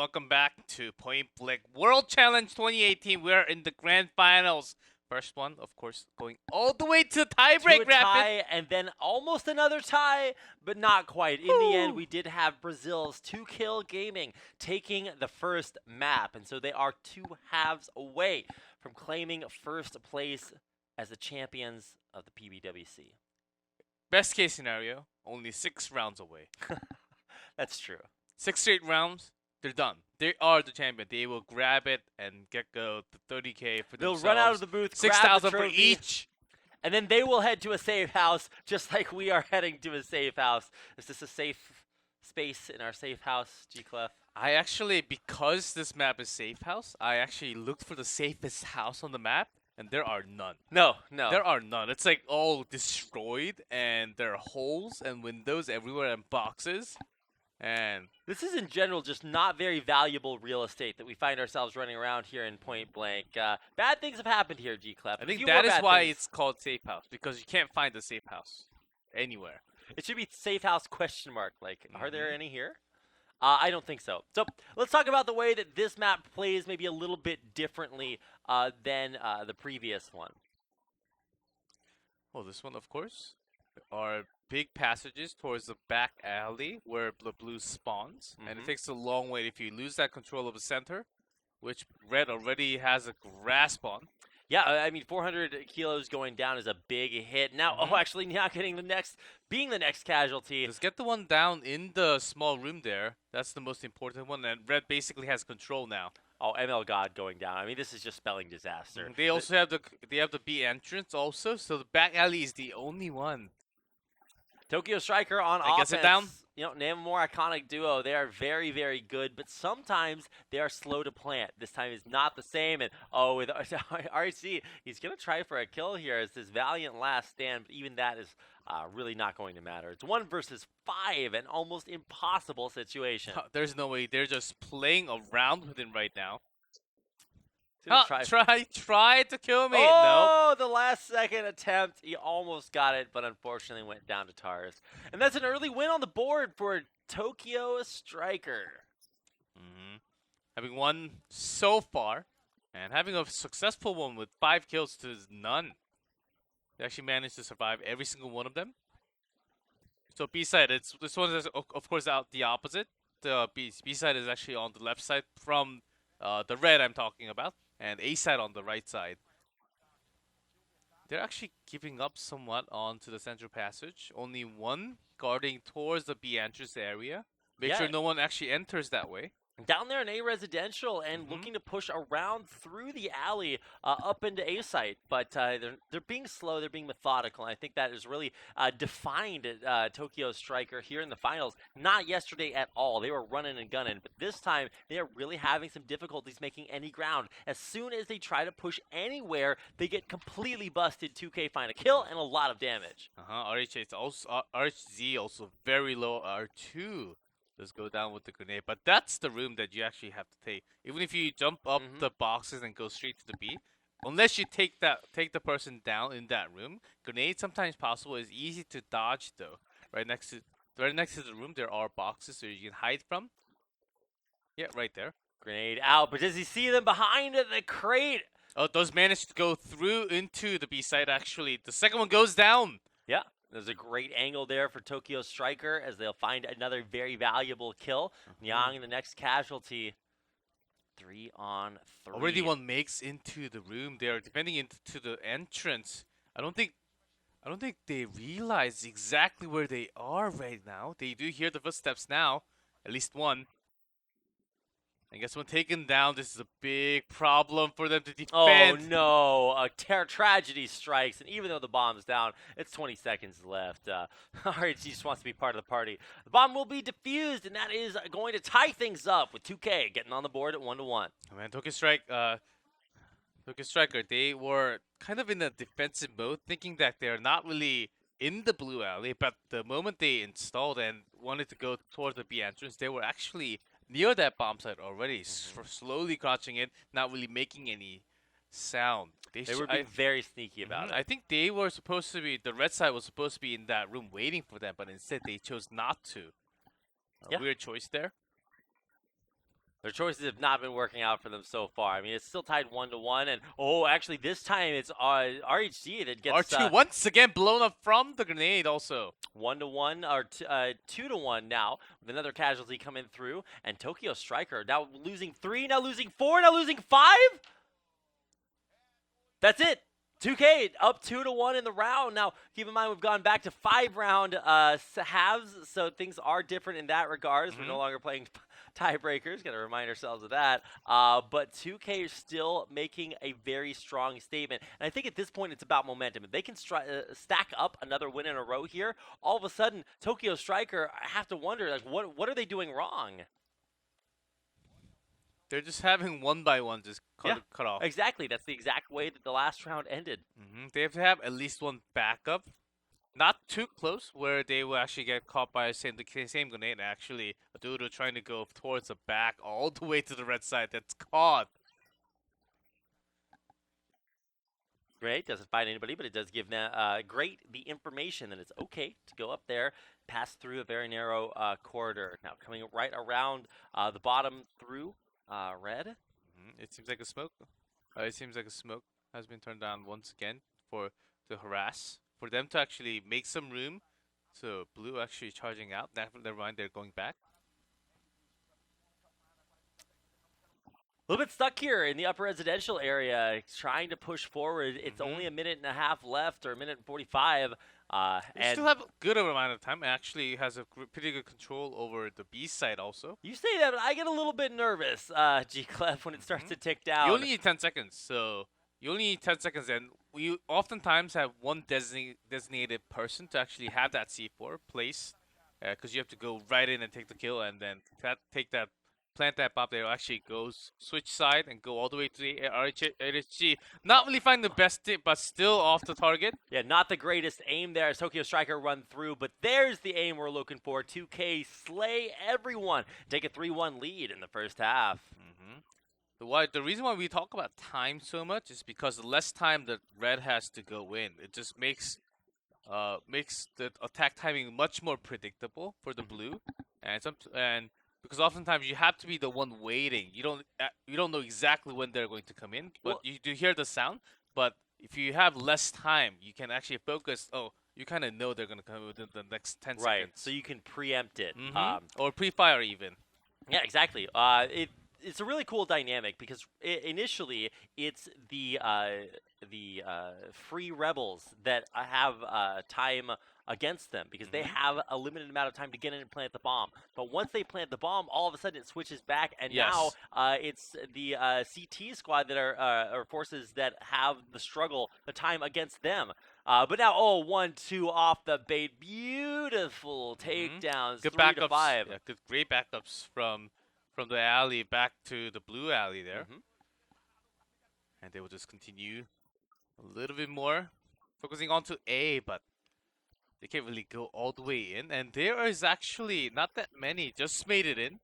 welcome back to Point Blank World Challenge 2018. We're in the grand finals. First one, of course, going all the way to To tiebreak a rapid. tie, and then almost another tie, but not quite. In the end, we did have Brazil's 2Kill Gaming taking the first map, and so they are 2 halves away from claiming first place as the champions of the PBWC. Best case scenario, only 6 rounds away. That's true. 6 straight rounds, they're done. They are the champion. They will grab it and get the 30K for They'll themselves. run out of the booth, grab the 6,000 for trophy, each. and then they will head to a safe house, just like we are heading to a safe house. Is this a safe space in our safe house, G-Clef? I actually, because this map is safe house, I actually looked for the safest house on the map, and there are none. No. There are none. It's like all destroyed, and there are holes and windows everywhere and boxes. And This is in general just not very valuable real estate that we find ourselves running around here in Point Blank. Bad things have happened here, G-Clef. I think that is why it's called safe house, because you can't find a safe house anywhere. It should be safe house question mark. Like, are there any here? I don't think so. So let's talk about the way that this map plays maybe a little bit differently than the previous one. Well, this one, of course, are big passages towards the back alley where the blue spawns, and it takes a long way if you lose that control of the center, which red already has a grasp on. Yeah, I mean, 400 kilos going down is a big hit. Now, actually, now getting being the next casualty. Just get the one down in the small room there. That's the most important one, and red basically has control now. Oh, ML God going down. I mean, this is just spelling disaster. They also have the B entrance also, so the back alley is the only one. TokioStriker on I offense. guess it down. You know, name a more iconic duo. They are very, very good, but sometimes they are slow to plant. This time is not the same. And with RC, he's going to try for a kill here as this valiant last stand, but even that is really not going to matter. It's 1 versus 5, an almost impossible situation. There's no way. They're just playing around with him right now. Try to kill me. Oh, the last second attempt. He almost got it, but unfortunately went down to Tars. And that's an early win on the board for TokioStriker. Having won so far, and having a successful one with 5 kills to none. They actually managed to survive every single one of them. So B-side, this one is of course out the opposite. The B-side is actually on the left side from the red I'm talking about. And A-side on the right side. They're actually giving up somewhat onto the central passage. Only one guarding towards the B entrance area. Make sure no one actually enters that way. Down there in A residential and looking to push around through the alley up into A site, but they're being slow, they're being methodical, and I think that has really defined TokioStriker here in the finals. Not yesterday at all. They were running and gunning, but this time they are really having some difficulties making any ground. As soon as they try to push anywhere, they get completely busted. 2K find a kill and a lot of damage. RHZ also very low R2. Just go down with the grenade, but that's the room that you actually have to take. Even if you jump up the boxes and go straight to the B, unless you take the person down in that room, grenade sometimes possible is easy to dodge though. Right next to the room there are boxes so you can hide from. Yeah, right there. Grenade out, but does he see them behind the crate? Oh, those managed to go through into the B side actually. The second one goes down. Yeah. There's a great angle there for TokioStriker as they'll find another very valuable kill. Yang, the next casualty. 3 on 3. Already one makes into the room. They are defending into the entrance. I don't think they realize exactly where they are right now. They do hear the footsteps now. At least one. I guess when taken down, this is a big problem for them to defend. Oh no, a tragedy strikes, and even though the bomb's down, it's 20 seconds left. RH just wants to be part of the party. The bomb will be defused, and that is going to tie things up with 2K getting on the board at 1-1. Oh, man, TokioStriker, they were kind of in a defensive mode, thinking that they're not really in the blue alley, but the moment they installed and wanted to go towards the B entrance, they were actually near that bomb site already, slowly crouching in, not really making any sound. They were being very sneaky about it. I think they were supposed to be, the red side was supposed to be in that room waiting for them, but instead they chose not to. Weird choice there. Their choices have not been working out for them so far. I mean, it's still tied 1-1, and actually this time it's RHG that gets R2 once again blown up from the grenade also. 1-1 or 2-1 now with another casualty coming through, and TokioStriker now losing 3, now losing 4, now losing 5. That's it. 2K up 2-1 in the round. Now, keep in mind we've gone back to 5-round halves, so things are different in that regard. We're no longer playing tiebreakers. Got to remind ourselves of that. But 2K is still making a very strong statement, and I think at this point it's about momentum. If they can stack up another win in a row here, all of a sudden TokioStriker, I have to wonder, like, what are they doing wrong? They're just having one by one just cut off. Exactly. That's the exact way that the last round ended. They have to have at least one backup. Not too close, where they will actually get caught by the same grenade. Actually, a dude trying to go towards the back all the way to the red side. That's caught. Great, doesn't find anybody, but it does give them great the information that it's okay to go up there, pass through a very narrow corridor. Now coming right around the bottom through red. It seems like a smoke. It seems like a smoke has been turned down once again to harass, for them to actually make some room. So blue actually charging out. Never mind, they're going back. A little bit stuck here in the upper residential area, trying to push forward. It's only a minute and a half left, or a minute and 45. They still have a good amount of time. It actually has a pretty good control over the B side also. You say that, but I get a little bit nervous, G-Clef, when it starts to tick down. You only need 10 seconds, so you only need 10 seconds, and we oftentimes have one designated person to actually have that C4 placed, because you have to go right in and take the kill, and then plant that bomb there, actually goes switch side and go all the way to the RHG. Not really finding the best tip, but still off the target. Yeah, not the greatest aim there as TokioStriker run through, but there's the aim we're looking for. 2K slay everyone. Take a 3-1 lead in the first half. The reason why we talk about time so much is because the less time that red has to go in, it just makes the attack timing much more predictable for the blue, and because oftentimes you have to be the one waiting. You don't know exactly when they're going to come in, but you do hear the sound. But if you have less time, you can actually focus. Oh, you kind of know they're going to come within the next 10 seconds. Right, so you can preempt it. Or pre-fire even. Yeah, exactly. It's a really cool dynamic because initially it's the free rebels that have time against them because they have a limited amount of time to get in and plant the bomb. But once they plant the bomb, all of a sudden it switches back, and now it's the CT squad that are forces that have the time against them. But now, 1-2 off the bait. Beautiful takedowns. Good 3 backups. to 5. Yeah, good, great backups from the alley back to the blue alley there. And they will just continue a little bit more, focusing on to A, but they can't really go all the way in. And there is actually not that many just made it in.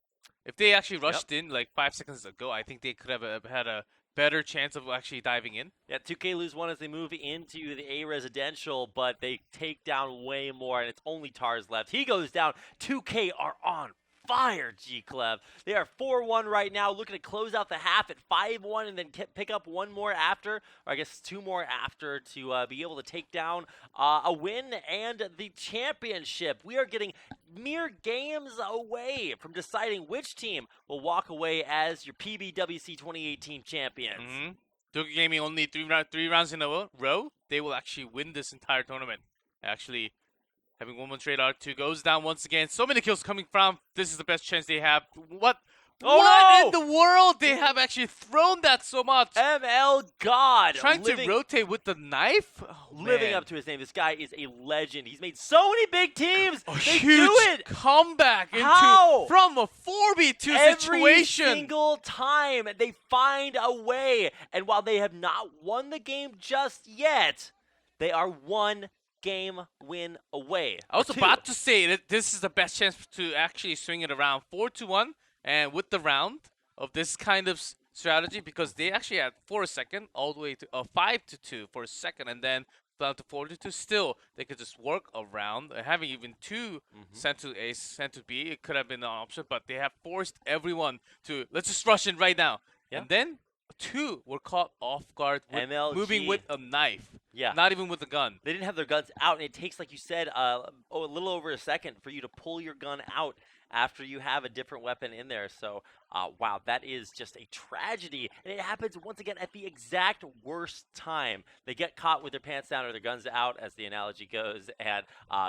If they actually rushed in like 5 seconds ago, I think they could have had a better chance of actually diving in. Yeah, 2K lose one as they move into the A residential, but they take down way more, and it's only Tars left. He goes down. 2K are on fire, G-Clev. They are 4-1 right now, looking to close out the half at 5-1 and then pick up one more after, or I guess 2 more after, to be able to take down a win and the championship. We are getting mere games away from deciding which team will walk away as your PBWC 2018 champions. Tokyo Gaming only 3 rounds in a row. They will actually win this entire tournament. Actually, having 1-1 trade R2 goes down once again. So many kills coming from. This is the best chance they have. What in the world? They have actually thrown that so much. ML God. Trying to rotate with the knife? Living up to his name. This guy is a legend. He's made so many big teams. A they huge do it. comeback from a 4v2 situation. Every single time they find a way. And while they have not won the game just yet, they are one game win away. I was about to say that this is the best chance to actually swing it around 4-1 and with the round of this kind of strategy, because they actually had for a second all the way to 5-2 for a second, and then down to 42. Still, they could just work around. Having even two sent to A, sent to B, it could have been an option, but they have forced everyone to, let's just rush in right now. Yeah. And then two were caught off guard with moving with a knife. Yeah. Not even with a gun. They didn't have their guns out, and it takes, like you said, a little over a second for you to pull your gun out after you have a different weapon in there. So, wow, that is just a tragedy. And it happens, once again, at the exact worst time. They get caught with their pants down or their guns out, as the analogy goes, and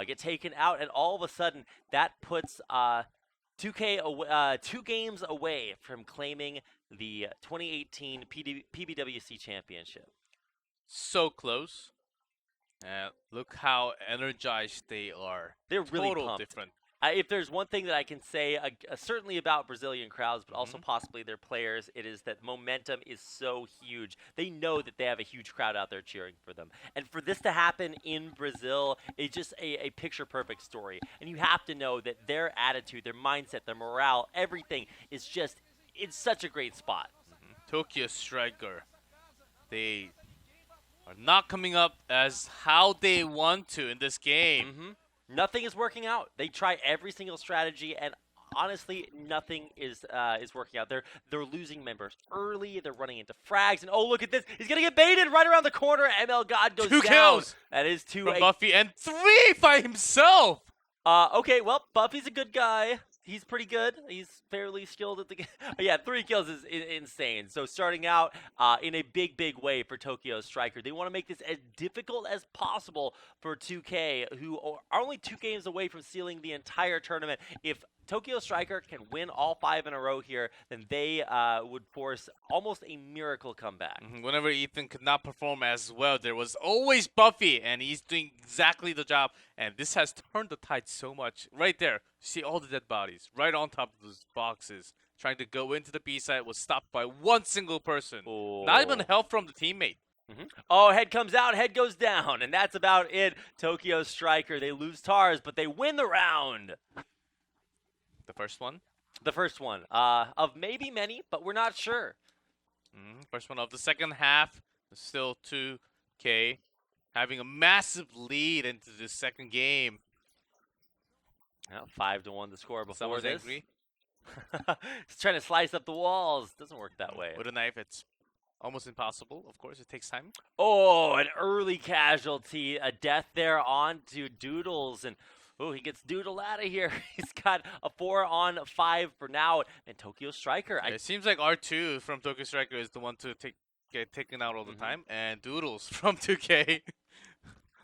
get taken out. And all of a sudden, that puts 2K 2 games away from claiming the 2018 PBWC championship. So close. Look how energized they are. They're really Total pumped. different. If there's one thing that I can say, certainly about Brazilian crowds, but also possibly their players, it is that momentum is so huge. They know that they have a huge crowd out there cheering for them. And for this to happen in Brazil is just a picture-perfect story. And you have to know that their attitude, their mindset, their morale, everything is just, it's such a great spot. TokioStriker. They are not coming up as how they want to in this game. Nothing is working out. They try every single strategy, and honestly, nothing is working out. They're losing members early. They're running into frags, and oh, look at this! He's gonna get baited right around the corner. ML God goes down. 2 kills. That is 2 from Buffy, and 3 by himself. Okay, well, Buffy's a good guy. He's pretty good. He's fairly skilled at the game. Yeah, 3 kills is insane. So starting out in a big, big way for TokioStriker. They want to make this as difficult as possible for 2K, who are only 2 games away from sealing the entire tournament. If TokioStriker can win all 5 in a row here, then they would force almost a miracle comeback. Whenever Ethan could not perform as well, there was always Buffy, and he's doing exactly the job. And this has turned the tide so much. Right there, see all the dead bodies right on top of those boxes. Trying to go into the B side was stopped by one single person. Oh. Not even help from the teammate. Oh, head comes out, head goes down, and that's about it. TokioStriker, they lose TARS, but they win the round. The first one? The first one. Of maybe many, but we're not sure. First one of the second half. Still 2K having a massive lead into the second game. Well, 5-1 the score before Someone's this. angry. He's trying to slice up the walls. Doesn't work that way. With a knife, it's almost impossible. Of course, it takes time. Oh, an early casualty. A death there onto Doodles. And oh, he gets Doodle out of here. He's got a 4-on-5 for now. And TokioStriker. Yeah, it seems like R2 from TokioStriker is the one to get taken out all the time. And Doodles from 2K.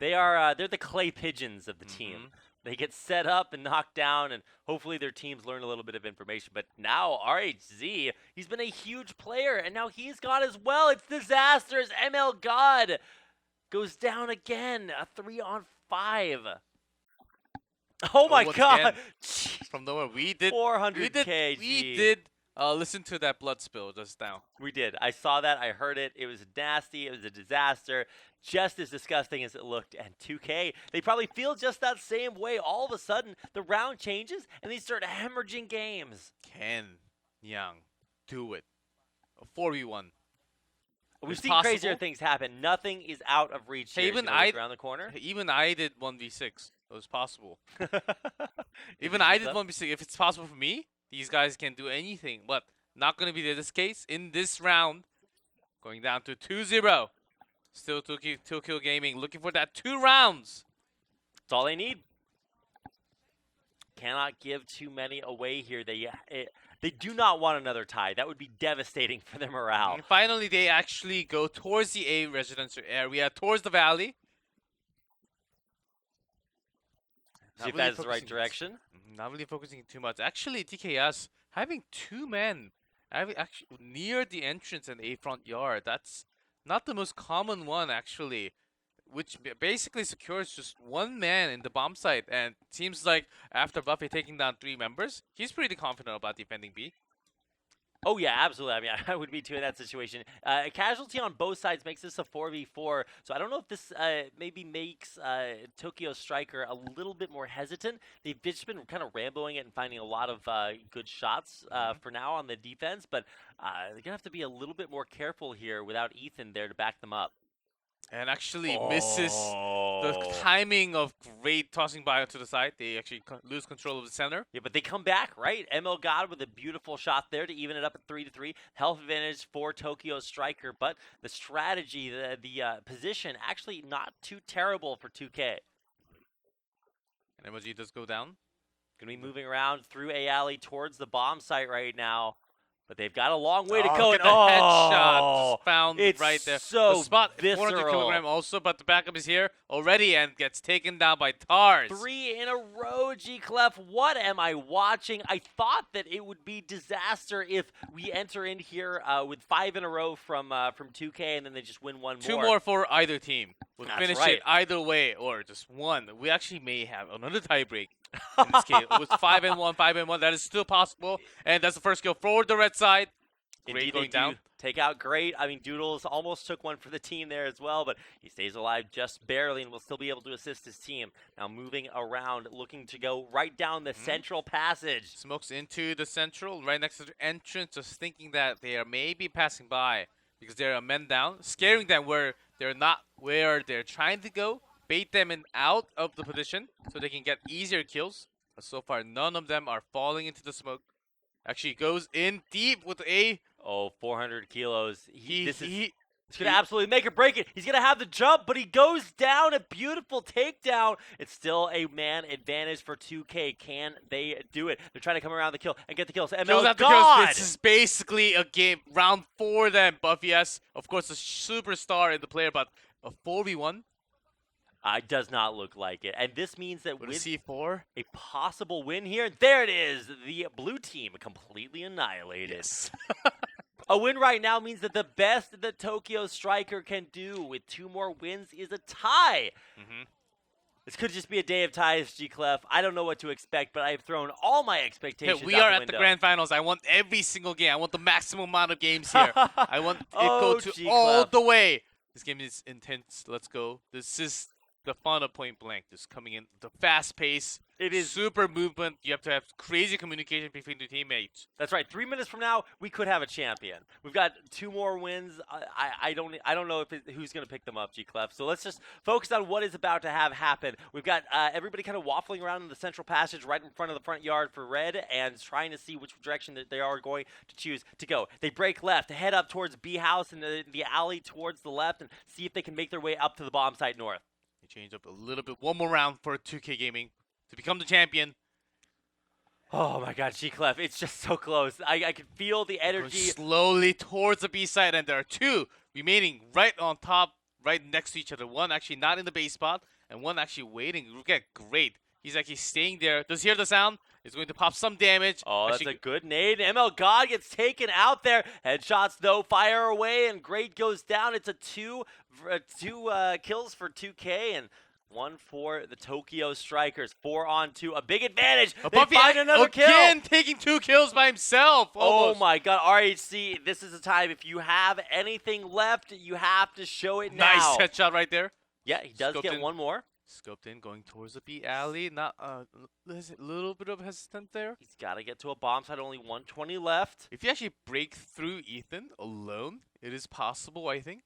They're the clay pigeons of the team. They get set up and knocked down, and hopefully their teams learn a little bit of information. But now RHZ, he's been a huge player, and now he's gone as well. It's disastrous. ML God goes down again. A 3-on-5. Oh my God! From nowhere, we did 400 kg. We did listen to that blood spill just now. We did. I saw that. I heard it. It was nasty. It was a disaster. Just as disgusting as it looked. And 2K, they probably feel just that same way. All of a sudden, the round changes, and they start hemorrhaging games. Can Young do it? A 4v1. We've seen crazier things happen. Nothing is out of reach here. Even around the corner. Even I did 1v6. It was possible. Even I did 1v6. If it's possible for me, these guys can do anything. But not going to be this case in this round. Going down to 2-0. Still 2Kill Gaming looking for that 2 rounds. That's all they need. Cannot give too many away here. They do not want another tie. That would be devastating for their morale. And finally, they actually go towards the A residential area, towards the valley. See if that's the right direction. Not really focusing too much. Actually, TKS having 2 men actually near the entrance and A front yard. That's not the most common one, actually, which basically secures just 1 man in the bomb site. And it seems like after Buffy taking down 3 members, he's pretty confident about defending B. Oh, yeah, absolutely. I mean, I would be too in that situation. A casualty on both sides makes this a 4v4. So I don't know if this maybe makes TokioStriker a little bit more hesitant. They've just been kind of rambling it and finding a lot of good shots for now on the defense. But they're going to have to be a little bit more careful here without Ethan there to back them up. And actually misses the Oh. timing of great tossing bio to the side. They actually lose control of the center. Yeah, but they come back, right? ML God with a beautiful shot there to even it up at 3-3. Health advantage for TokioStriker, but the strategy, the position, actually not too terrible for 2K. And emoji does go down. Gonna be moving around through A alley towards the bomb site right now. But they've got a long way to go. Look And at the headshot just found it's right there. so The spot, visceral. 400 kilogram also, but the backup is here already and gets taken down by Tars. 3 in a row, G-Clef. What am I watching? I thought that it would be disaster if we enter in here with 5 in a row from 2K and then they just win one more. 2 more for either team. We'll That's finish right. it either way or just one. We actually may have another tiebreak in this game. It was 5-1, 5-1. That is still possible. And that's the first kill for the red side. Great Indeed, going they do. down. Take out great. I mean, Doodles almost took one for the team there as well, but he stays alive just barely and will still be able to assist his team. Now moving around, looking to go right down the central passage. Smokes into the central, right next to the entrance, just thinking that they are maybe passing by because they're a men down, scaring them where they're not where they're trying to go, bait them in out of the position so they can get easier kills. But so far, none of them are falling into the smoke. Actually goes in deep with a... Oh, 400 kilos. This he He's going to absolutely make or break it. He's going to have the jump, but he goes down. A beautiful takedown. It's still a man advantage for 2K. Can they do it? They're trying to come around the kill and get the kills. And kills oh, after God! kills. This is basically a game round 4 then. Buffy S, of course, a superstar in the player, but a 4v1. Does not look like it. And this means that with C4, a possible win here, there it is. The blue team completely annihilated. yes. A win right now means that the best that TokioStriker can do with 2 more wins is a tie. This could just be a day of ties, G-Clef. I don't know what to expect, but I've thrown all my expectations we out are the at window. the grand finals. I want every single game. I want the maximum amount of games here. I want it go to G-Clef. all the way. This game is intense. Let's go. This is the fun of Point Blank. Just coming in, the fast pace. It is super movement. You have to have crazy communication between the teammates. That's right. 3 minutes from now, we could have a champion. We've got 2 more wins. I don't know who's going to pick them up, G-Clef. So let's just focus on what is about to have happen. We've got everybody kind of waffling around in the central passage right in front of the front yard for red and trying to see which direction that they are going to choose to go. They break left, head up towards B house and the alley towards the left and see if they can make their way up to the bomb site north. They change up a little bit. One more round for 2K Gaming to become the champion. Oh my God, G-Clef, it's just so close. I can feel the energy. Slowly towards the B side, and there are 2 remaining right on top, right next to each other. One actually not in the base spot, and one actually waiting. Look at great. He's actually staying there. Does he hear the sound? He's going to pop some damage. Oh, that's actually, a good nade. ML God gets taken out there. Headshots, though, fire away, and Great goes down. It's a two kills for 2K, and 1 for the TokioStrikers. 4-on-2, a big advantage. They find another kill. Again, taking 2 kills by himself. Almost. Oh my God, RHC, this is a time. If you have anything left, you have to show it now. Nice headshot right there. Yeah, he does get one more. Scoped in, going towards the B alley. Not a little bit of hesitant there. He's got to get to a bomb site. Only 120 left. If you actually break through Ethan alone, it is possible, I think.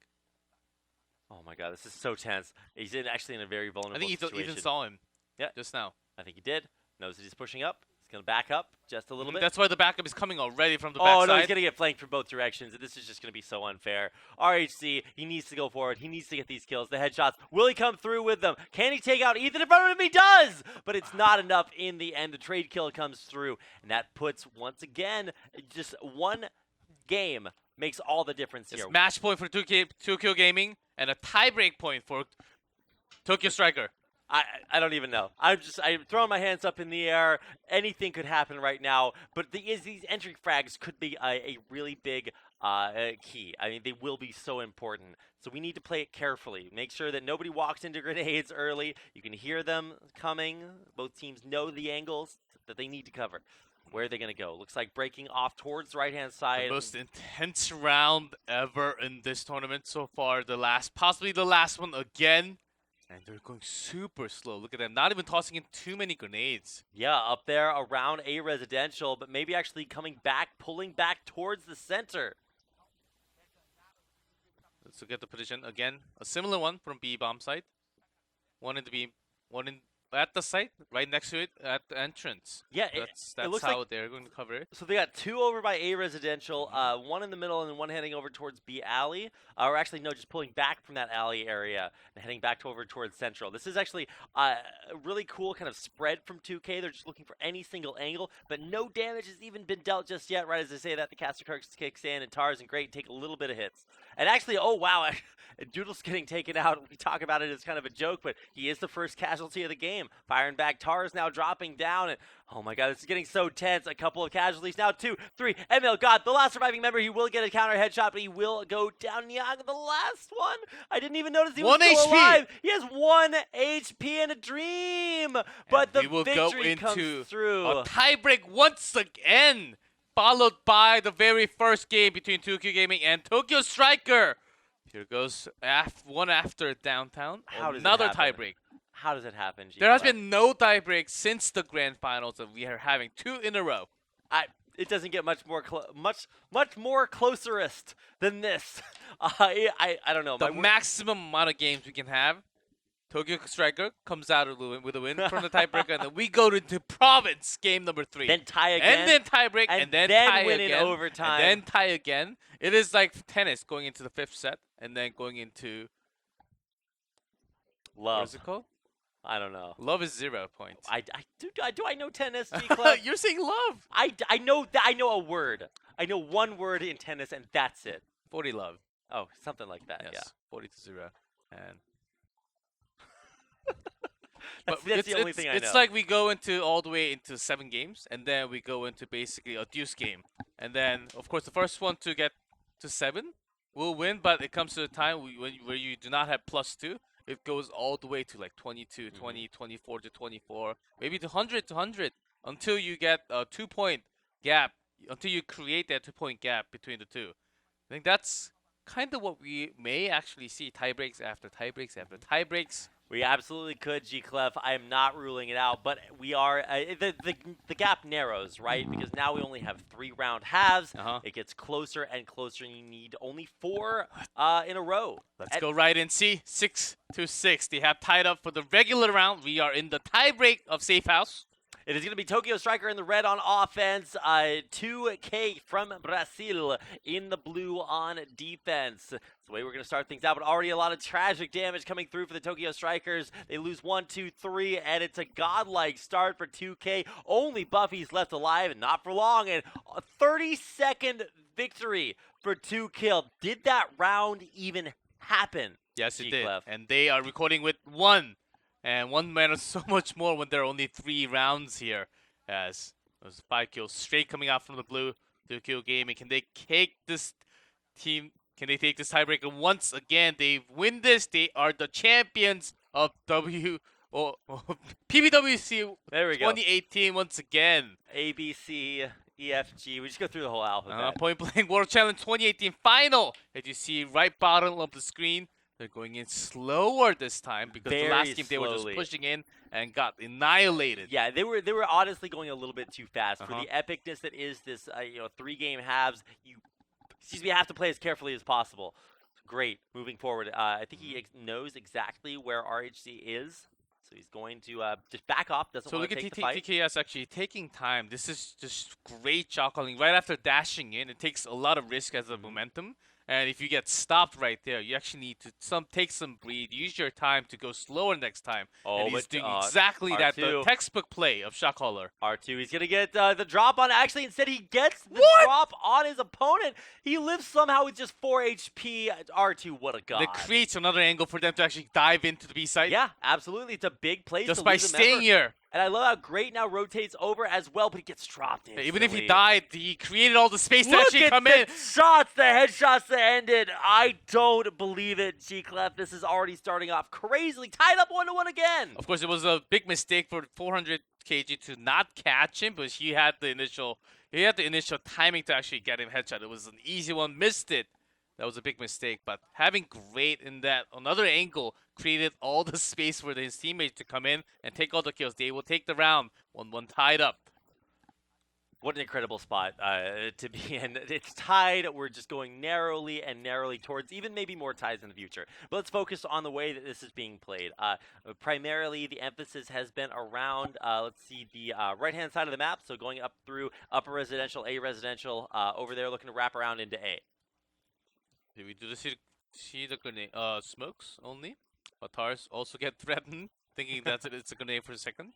Oh my God, this is so tense. He's actually in a very vulnerable I think situation. Ethan saw him. Yeah, just now. I think he did. Knows that he's pushing up. He's gonna back up just a little bit. That's why the backup is coming already from the backside. Oh no, he's gonna get flanked from both directions. This is just gonna be so unfair. RHC, he needs to go forward. He needs to get these kills. The headshots. Will he come through with them? Can he take out Ethan in front of him? He does, but it's not enough in the end. The trade kill comes through, and that puts once again just one game makes all the difference here. It's match point for 2K Gaming and a tiebreak point for TokioStriker. I don't even know. I'm throwing my hands up in the air. Anything could happen right now. But these entry frags could be a really big key. I mean, they will be so important. So we need to play it carefully. Make sure that nobody walks into grenades early. You can hear them coming. Both teams know the angles that they need to cover. Where are they going to go? Looks like breaking off towards the right-hand side. The most intense round ever in this tournament so far. Possibly the last one again. And they're going super slow. Look at them. Not even tossing in too many grenades. Yeah, up there around a residential, but maybe actually coming back, pulling back towards the center. Let's look at the position again. A similar one from B bomb site. One in the beam, one in at the site, right next to it at the entrance. Yeah, That's it looks how like they're going to cover it. so they got 2 over by A residential, one in the middle, and then one heading over towards B alley. Or actually, no, just pulling back from that alley area and heading back over towards central. This is actually a really cool kind of spread from 2K. They're just looking for any single angle, but no damage has even been dealt just yet. Right as I say that, the caster kicks in, and Tars and Great take a little bit of hits. And actually, oh wow, Doodle's getting taken out. We talk about it as kind of a joke, but he is the first casualty of the game. Firing back, Tars now dropping down, and oh my god, this is getting so tense. A couple of casualties now, 2, 3. Emil, God, the last surviving member, he will get a counter headshot, but he will go down. Nyang, the last one. I didn't even notice he was 1 still HP. alive. He has 1 HP and a dream, but And the we will victory go into comes through. a tiebreak once again, followed by the very first game between 2Q Gaming and TokioStriker. Here goes one after downtown. How does it Another happen? tiebreak. How does it happen, G? There has been no tiebreak since the grand finals, and we are having 2 in a row. It doesn't get much more closerist than this. I don't know. The maximum amount of games we can have. TokioStriker comes out with a win from the tiebreaker, and then we go to province game number 3. Then tie again. And then tiebreak, and then tie win again. in overtime. And then tie again. It is like tennis going into the 5th set, and then going into Love. what is it called? I don't know. Love is 0 points. Do I know tennis, G-Club? You're saying love. I know that. I know a word. I know one word in tennis, and that's it. 40 love. Oh, something like that. Yes. Yeah. 40-0. And That's but the only thing I know. it's like we go into all the way into 7 games, and then we go into basically a deuce game, and then of course the first one to get to 7 will win. But it comes to a time where you do not have +2. It goes all the way to like 22, 20, 24 to 24, maybe to 100 to 100 until you get a 2-point gap, until you create that 2-point gap between the two. I think that's kind of what we may actually see, tiebreaks after tiebreaks after tiebreaks. We absolutely could, G-Clef. I am not ruling it out, but we are the gap narrows, right? Because now we only have 3 round halves. It gets closer and closer, and you need only 4 in a row. Let's go right in. See, 6-6. They have tied up for the regular round. We are in the tiebreak of Safe House. It is going to be TokioStriker in the red on offense, 2K from Brazil in the blue on defense. That's the way we're going to start things out, but already a lot of tragic damage coming through for the TokioStrikers. They lose 1, 2, 3, and it's a godlike start for 2K. Only Buffy's left alive, and not for long, and a 30-second victory for 2Kill. Did that round even happen? Yes, it did. G-Clef? And they are recording with 1. And 1 matters so much more when there are only 3 rounds here. As those 5 kills straight coming out from the blue. 2Q Gaming. Can they take this team? Can they take this tiebreaker once again? They win this. They are the champions of PBWC There we go. 2018 once again. A, B, C, E, F, G. We just go through the whole alphabet. Point Blank World Challenge 2018 final. As you see right bottom of the screen. They're going in slower this time because the last game they were just pushing in and got annihilated. Yeah, they were honestly going a little bit too fast for the epicness that is this 3-game halves. You have to play as carefully as possible. Great, moving forward. I think he knows exactly where RHC is, so he's going to just back off. Doesn't want to take the fight. TKS actually taking time. This is just great shot calling right after dashing in. It takes a lot of risk as a momentum. And if you get stopped right there, you actually need to take some breathe, use your time to go slower next time. Oh, and he's but, doing exactly that, the R2. textbook play of shot caller. R2, he's going to get the drop on. Actually, instead he gets the drop on his opponent. He lives somehow with just 4 HP. R2, what a god. It creates another angle for them to actually dive into the B site. Yeah, absolutely. It's a big place just to by lose a staying member. here. And I love how Great now rotates over as well, but he gets dropped in. Even if he died, he created all the space to Look actually at come the in. shots, the headshots that ended. I don't believe it, G-Clef. This is already starting off crazily. Tied up 1-1 again. Of course, it was a big mistake for 400 kg to not catch him, but he had the initial timing to actually get him headshot. It was an easy one, missed it. That was a big mistake, but having Great in that another angle created all the space for his teammates to come in and take all the kills. They will take the round. 1-1 tied up. What an incredible spot to be in. It's tied. We're just going narrowly and narrowly towards even maybe more ties in the future. But let's focus on the way that this is being played. Primarily, the emphasis has been around, let's see, the right-hand side of the map. So going up through upper residential, A residential, over there looking to wrap around into A. Did we do the see the grenade smokes only? But Tars also get threatened, thinking that it's a grenade for a second.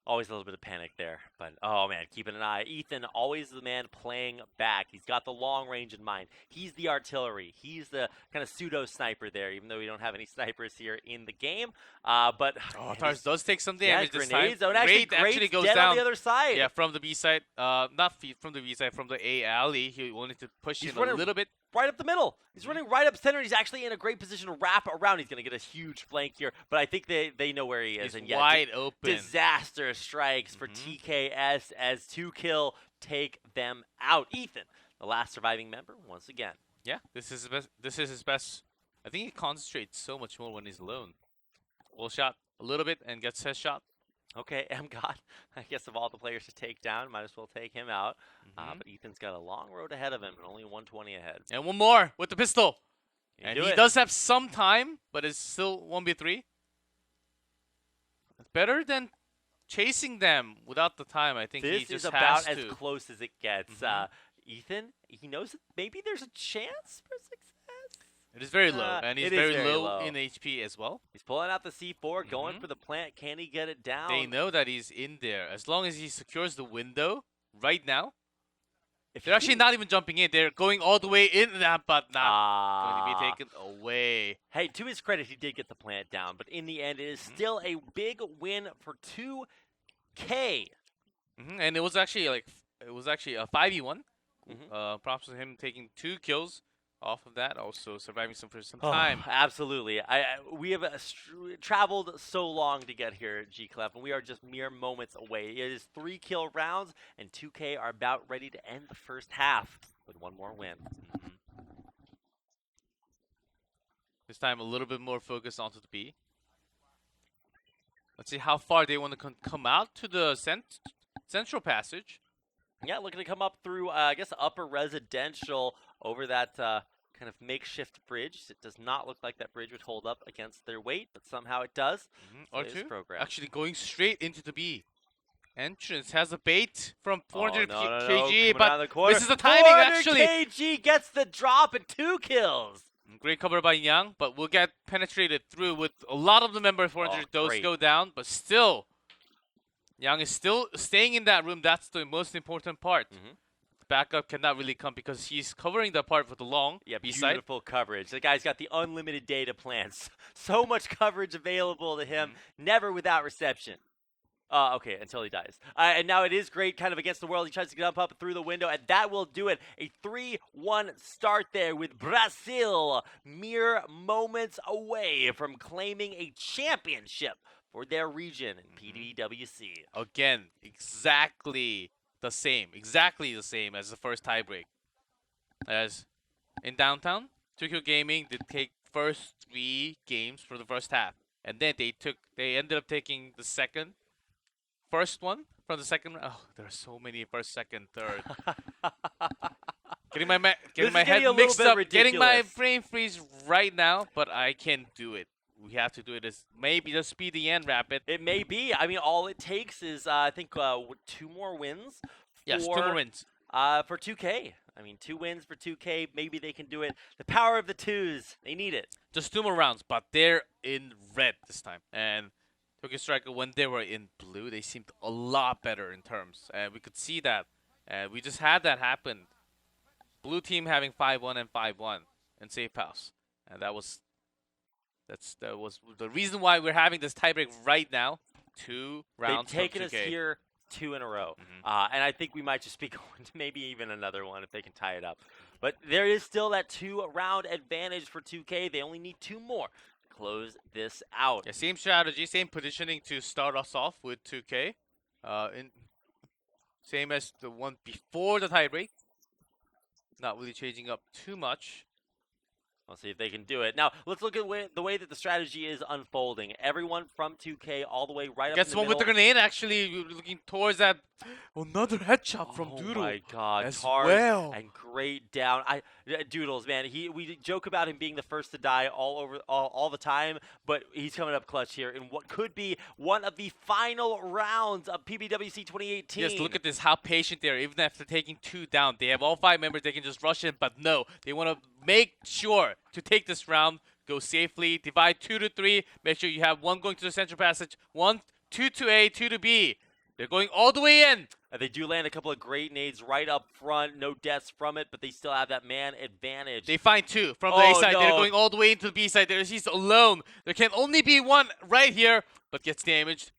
Always a little bit of panic there, but oh man, keeping an eye. Ethan, always the man playing back. He's got the long range in mind. He's the artillery. He's the kind of pseudo sniper there, even though we don't have any snipers here in the game. But Tars does take some damage this grenades. time. Oh, and actually goes dead down on the other side. Yeah, from the B side. Not from the B side, from the A alley. He wanted to push in a little bit. Right up the middle. He's running right up center, and he's actually in a great position to wrap around. He's going to get a huge flank here, but I think they know where he is. He's and yeah, wide open. Disaster strikes for TKS as 2-kill take them out. Ethan, the last surviving member, once again. Yeah, this is his best. This is his best. I think he concentrates so much more when he's alone. Wall shot a little bit and gets his shot. Okay, God, I guess of all the players to take down, might as well take him out. But Ethan's got a long road ahead of him and only 120 ahead. And one more with the pistol. And he does have some time, but it's still 1v3. Better than chasing them without the time. I think this he just is about has as to. close as it gets. Ethan, he knows that maybe there's a chance for success. It is very low, and he's very low in HP as well. He's pulling out the C4, going for the plant. Can he get it down? They know that he's in there. As long as he secures the window right now. They're actually not even jumping in. They're going all the way in, but not going to be taken away. Hey, to his credit, he did get the plant down, but in the end, it is still a big win for 2K. And it was actually a 5v1. Props to him taking 2 kills off of that, also surviving for some time. Absolutely. We have traveled so long to get here at G-Clef, and we are just mere moments away. It is 3-kill rounds, and 2K are about ready to end the first half with one more win. This time a little bit more focused onto the B. Let's see how far they want to come out to the central passage. Yeah, looking to come up through, I guess, upper residential over that kind of makeshift bridge. It does not look like that bridge would hold up against their weight, but somehow it does. R2 actually going straight into the B. Entrance has a bait from 400 kg, but misses the timing actually. 400 kg gets the drop and 2 kills. Great cover by Young, but will get penetrated through with a lot of the members. 400 those go down, but still, Young is still staying in that room. That's the most important part. The backup cannot really come because he's covering the part with the long B-side. Beautiful coverage. The guy's got the unlimited data plans. So much coverage available to him, never without reception. Okay, until he dies. And now it is great kind of against the world. He tries to jump up through the window, and that will do it. A 3-1 start there with Brazil mere moments away from claiming a championship for their region in PBWC. Again, exactly the same as the first tiebreak. As in downtown, Tokyo Gaming did take first 3 games for the first half, and then they ended up taking the first one from the second round. Oh, there are so many first, second, third. getting my head mixed up, getting my brain freeze right now, but I can't do it. We have to do it as maybe just speed the end rapid. It may be. I mean, all it takes is I think 2 more wins. Yes, 2 more wins. For 2K. I mean, 2 wins for 2K. Maybe they can do it. The power of the 2s. They need it. Just 2 more rounds, but they're in red this time. And TokioStriker, when they were in blue, they seemed a lot better in terms. And we could see that. And we just had that happen. Blue team having 5-1 and 5-1 in safe house. And that was the reason why we're having this tiebreak right now. 2 rounds. They've taken us here 2 in a row. And I think we might just be going to maybe even another one if they can tie it up. But there is still that 2-round advantage for 2K. They only need 2 more. Close this out. Yeah, same strategy, same positioning to start us off with 2K. Same as the one before the tiebreak. Not really changing up too much. We'll see if they can do it. Now, let's look at the way that the strategy is unfolding. Everyone from 2K all the way right up in Gets the one with middle. the grenade, actually looking towards that. Another headshot from Oh Doodle my God, as Tars well. and great down. Doodles, man, we joke about him being the first to die all the time, but he's coming up clutch here in what could be one of the final rounds of PBWC 2018. Yes, look at this, how patient they are. Even after taking 2 down, they have all 5 members. They can just rush in, but no, they want to make sure to take this round, go safely, divide 2 to 3. Make sure you have 1 going to the central passage, 1, 2 to A, 2 to B. They're going all the way in. They do land a couple of great nades right up front. No deaths from it, but they still have that man advantage. They find 2 from the A side. No. They're going all the way into the B side. He's alone. There can only be 1 right here, but gets damaged.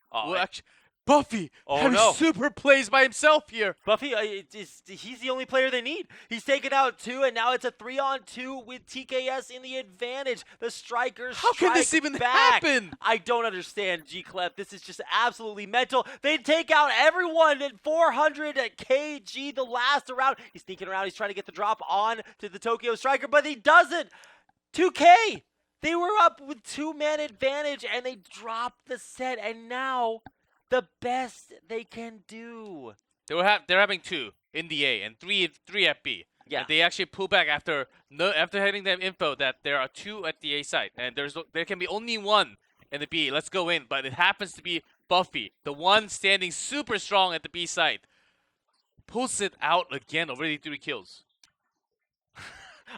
Buffy having super plays by himself here. Buffy, he's the only player they need. He's taken out 2, and now it's a 3-on-2 with TKS in the advantage. The Strikers How can this even happen? I don't understand, G-Clef. This is just absolutely mental. They take out everyone at 400 kg the last round. He's sneaking around. He's trying to get the drop on to the TokioStriker, but he doesn't. 2K, they were up with 2-man advantage, and they dropped the set, and now the best they can do. They're having 2 in the A and 3 at B. Yeah. And they actually pull back after having that info that there are 2 at the A side and there can be only 1 in the B. Let's go in, but it happens to be Buffy, the one standing super strong at the B side. Pulls it out again, already 3 kills.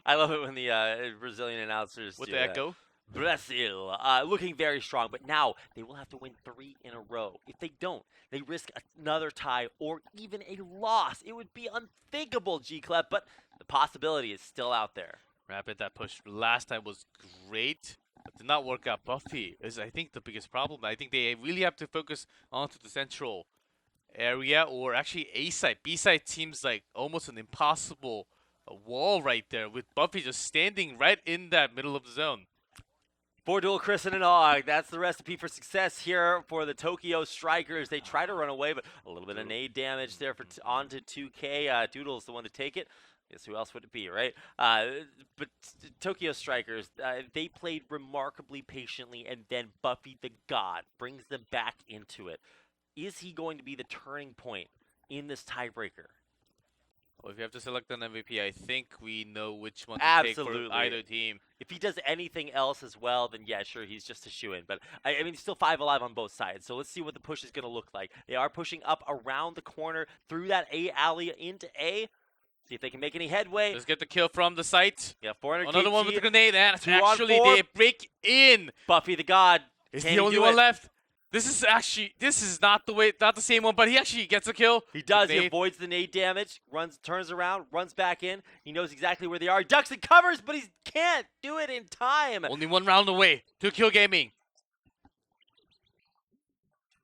I love it when the Brazilian announcers with do the that. echo. Brazil, looking very strong, but now they will have to win 3 in a row. If they don't, they risk another tie or even a loss. It would be unthinkable, G-Clef, but the possibility is still out there. Rapid, that push last time was great, but did not work out. Buffy is, I think, the biggest problem. I think they really have to focus onto the central area, or actually A side. B side seems like almost an impossible wall right there, with Buffy just standing right in that middle of the zone. 4 dual Chris and an Og. That's the recipe for success here for the TokioStrikers. They try to run away, but a little bit of nade damage there for onto 2K. Doodle's the one to take it. Guess who else would it be, right? But TokioStrikers, they played remarkably patiently, and then Buffy the God brings them back into it. Is he going to be the turning point in this tiebreaker? Well, if you have to select an MVP, I think we know which one to take for either team. If he does anything else as well, then yeah, sure, he's just a shoo-in. But, I mean, he's still 5 alive on both sides. So let's see what the push is going to look like. They are pushing up around the corner through that A alley into A. See if they can make any headway. Let's get the kill from the site. Yeah, 400 Another KG, one with the grenade. And actually, they break in. Buffy the God. Is the only one left? This is not the same one, but he actually gets a kill. He does. He avoids the nade damage, turns around, runs back in. He knows exactly where they are. He ducks and covers, but he can't do it in time. Only 1 round away to kill gaming.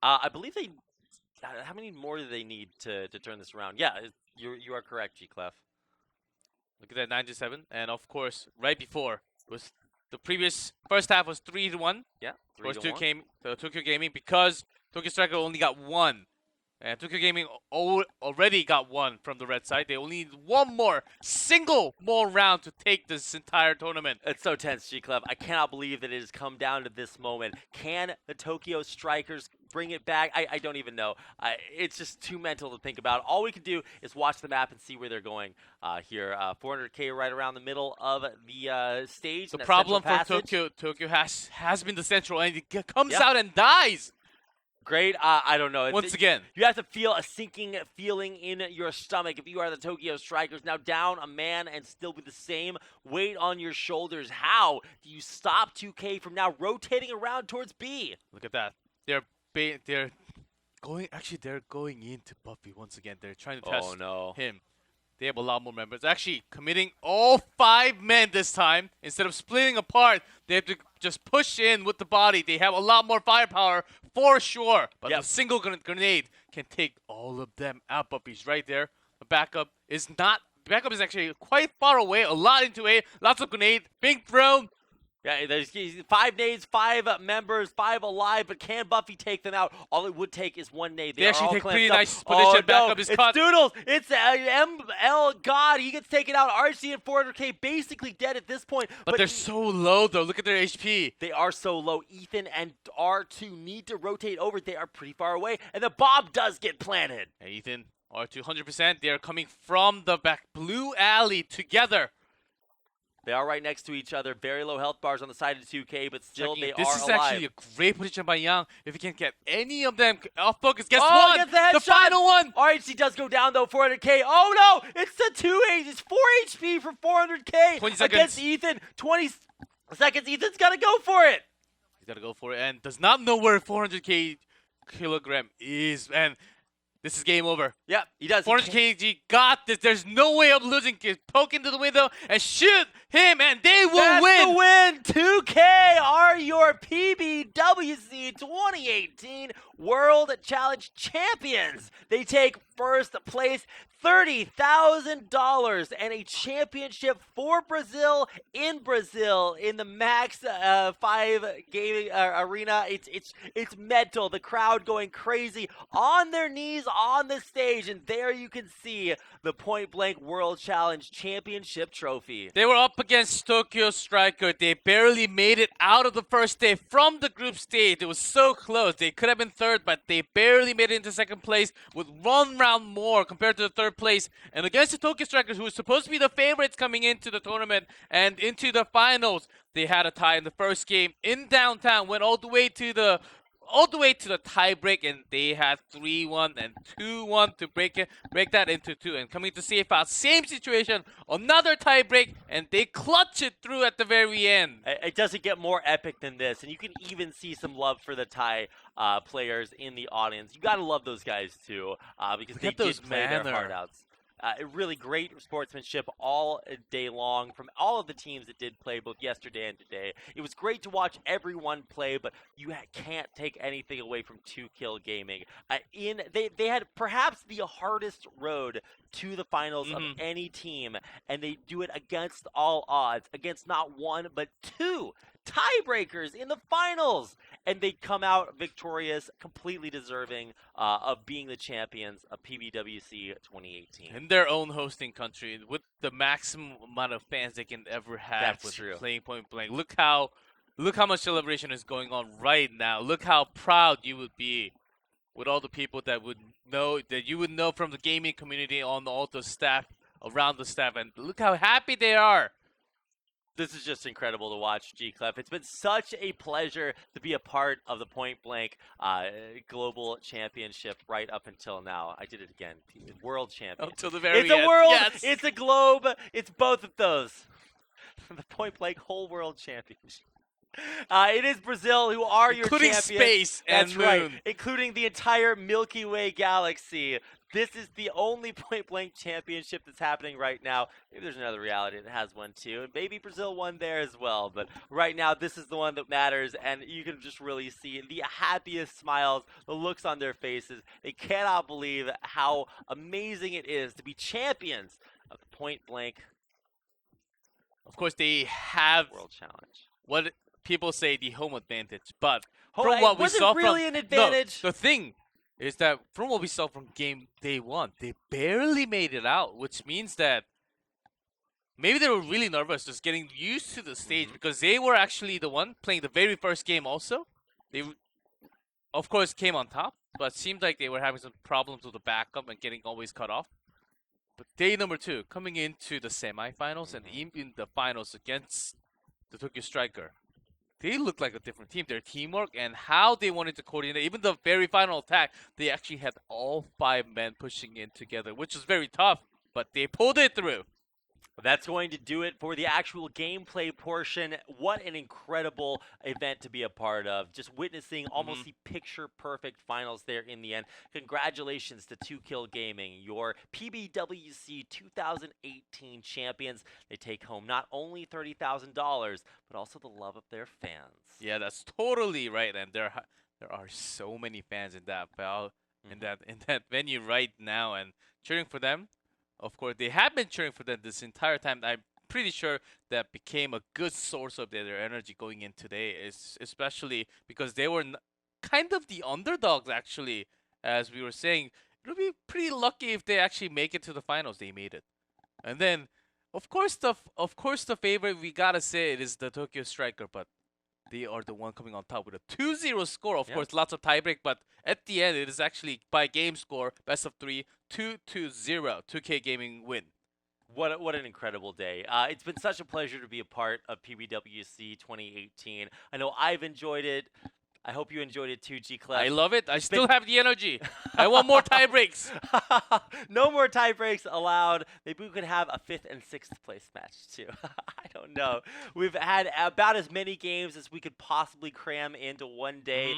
I believe they. How many more do they need to turn this around? Yeah, you are correct, G-Clef. Look at that, 9-7, and of course, right before was the previous first half was 3-1. Yeah, 3-1. Tokyo Gaming, because TokioStriker only got 1, and Tokyo Gaming already got 1 from the red side. They only need 1 single more round to take this entire tournament. It's so tense, G-Clef. I cannot believe that it has come down to this moment. Can the TokioStrikers bring it back? I don't even know. It's just too mental to think about. All we can do is watch the map and see where they're going here. 400K right around the middle of the stage. The problem for Tokyo has been the central, and it comes out and dies. Great. I don't know. Once again, you have to feel a sinking feeling in your stomach if you are the TokioStrikers. Now down a man and still with the same weight on your shoulders. How do you stop 2K from now rotating around towards B? Look at that. They're going. Actually, they're going into Buffy once again. They're trying to test him. They have a lot more members. Actually, committing all 5 men this time. Instead of splitting apart, they have to just push in with the body. They have a lot more firepower for sure. But a single grenade can take all of them out. Buffy's right there. The backup is not. Backup is actually quite far away. A lot into A. Lots of grenade being thrown. Yeah, there's 5 nades, 5 members, 5 alive, but can Buffy take them out? All it would take is 1 nade. They are actually all take clamped pretty up. nice Oh position. no, Backup is it's cut. Doodles. It's ML God. He gets taken out. RC and 400k basically dead at this point. But they're so low, though. Look at their HP. They are so low. Ethan and R2 need to rotate over. They are pretty far away, and the bomb does get planted. Hey, Ethan, R2, 100%. They are coming from the back blue alley together. They are right next to each other. Very low health bars on the side of 2K, but still they are alive. This is actually a great position by Young. If he can get any of them off focus, guess oh, what? Gets the headshot. The final one. RHC does go down though, 400k. Oh no, it's the 2H. It's 4 HP for 400k 20 seconds. against Ethan. 20 seconds. Ethan's got to go for it. He's got to go for it and does not know where 400k kilogram is. And this is game over. Yep, he does. 400 kg got this. There's no way of losing. Poke into the window and shoot him, and they will That's win. the win. 2K are your PBWC 2018 World Challenge champions. They take first place, $30,000 and a championship for Brazil in the Max 5 gaming arena. It's mental. The crowd going crazy on their knees on the stage, and there you can see the Point Blank World Challenge Championship trophy. They were up against TokioStriker. They barely made it out of the first day from the group stage. It was so close. They could have been third, but they barely made it into second place with 1 round more compared to the third place. And against the TokioStrikers, who was supposed to be the favorites coming into the tournament and into the finals, they had a tie in the first game in downtown, went all the way to the tie break, and they had 3-1 and 2-1 to break that into 2. And coming to safe out, same situation, another tie break, and they clutch it through at the very end. It doesn't get more epic than this, and you can even see some love for the Thai players in the audience. You gotta love those guys too, because they did play their heart outs. Really great sportsmanship all day long from all of the teams that did play both yesterday and today. It was great to watch everyone play, but you can't take anything away from 2Kill Gaming. They had perhaps the hardest road to the finals of any team, and they do it against all odds, against not 1 but 2 tiebreakers in the finals, and they come out victorious, completely deserving of being the champions of PBWC 2018. In their own hosting country, with the maximum amount of fans they can ever have. That's true. Playing Point Blank. Look how much celebration is going on right now. Look how proud you would be with all the people that you would know from the gaming community, on all the staff, around the staff, and look how happy they are. This is just incredible to watch, G-Clef. It's been such a pleasure to be a part of the Point Blank Global Championship right up until now. I did it again. World Champion. Up till the very end. It's a world. Yes. It's a globe. It's both of those. The Point Blank whole world championship. It is Brazil who are your champions. Including space and That's moon. right. Including the entire Milky Way galaxy. This is the only Point Blank championship that's happening right now. Maybe there's another reality that has one too. And maybe Brazil won there as well. But right now, this is the one that matters. And you can just really see the happiest smiles, the looks on their faces. They cannot believe how amazing it is to be champions of the Point Blank. Of course, they have World Challenge. What people say the home advantage, but Oh, from what we was it saw really an advantage? No, the thing is that from what we saw from game day 1, they barely made it out, which means that maybe they were really nervous just getting used to the stage, because they were actually the one playing the very first game also. They, of course, came on top, but it seemed like they were having some problems with the backup and getting always cut off. But day number 2, coming into the semifinals and even the finals against the TokioStriker, they look like a different team. Their teamwork and how they wanted to coordinate, even the very final attack, they actually had all 5 men pushing in together, which was very tough, but they pulled it through. That's going to do it for the actual gameplay portion. What an incredible event to be a part of. Just witnessing almost the picture-perfect finals there in the end. Congratulations to 2Kill Gaming, your PBWC 2018 champions. They take home not only $30,000, but also the love of their fans. Yeah, that's totally right. And there are so many fans in that in that venue right now, and cheering for them. Of course, they have been cheering for them this entire time. I'm pretty sure that became a good source of their energy going in today, is especially because they were kind of the underdogs actually, as we were saying. It'll be pretty lucky if they actually make it to the finals. They made it, and then of course the favorite, we gotta say it is the TokioStriker, but they are the one coming on top with a 2-0 score. Of Yeah. course, lots of tiebreak, but at the end, it is actually by game score, best of 3, 2-0, 2K Gaming win. What an incredible day. It's been such a pleasure to be a part of PBWC 2018. I know I've enjoyed it. I hope you enjoyed it too, G Clef. I love it. I still have the energy. I want more tiebreaks. No more tie breaks allowed. Maybe we could have a 5th and 6th place match too. I don't know. We've had about as many games as we could possibly cram into one day.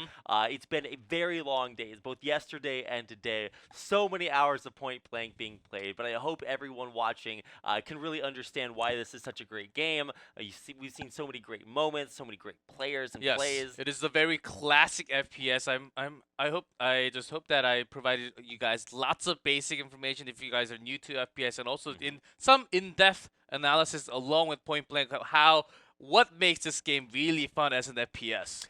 It's been a very long day, both yesterday and today. So many hours of point blank being played, but I hope everyone watching can really understand why this is such a great game. We've seen so many great moments, so many great players and Yes, plays. it is a very classic FPS. I just hope that I provided you guys lots of basic information if you guys are new to FPS, and also in some in-depth analysis along with Point Blank of what makes this game really fun as an FPS.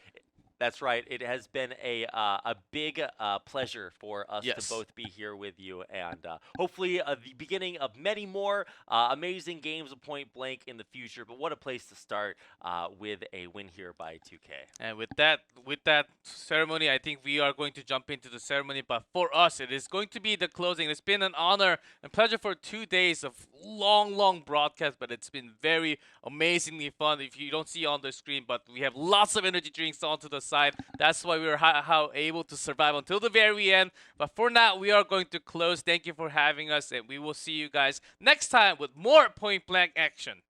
That's right. It has been a big pleasure for us Yes. to both be here with you, and hopefully the beginning of many more amazing games of Point Blank in the future. But what a place to start with a win here by 2K. And with that ceremony, I think we are going to jump into the ceremony. But for us, it is going to be the closing. It's been an honor and pleasure for 2 days of long broadcast, but it's been very amazingly fun. If you don't see on the screen, but we have lots of energy drinks onto the side. That's why we were how able to survive until the very end. But for now, we are going to close. Thank you for having us, and we will see you guys next time with more Point Blank action.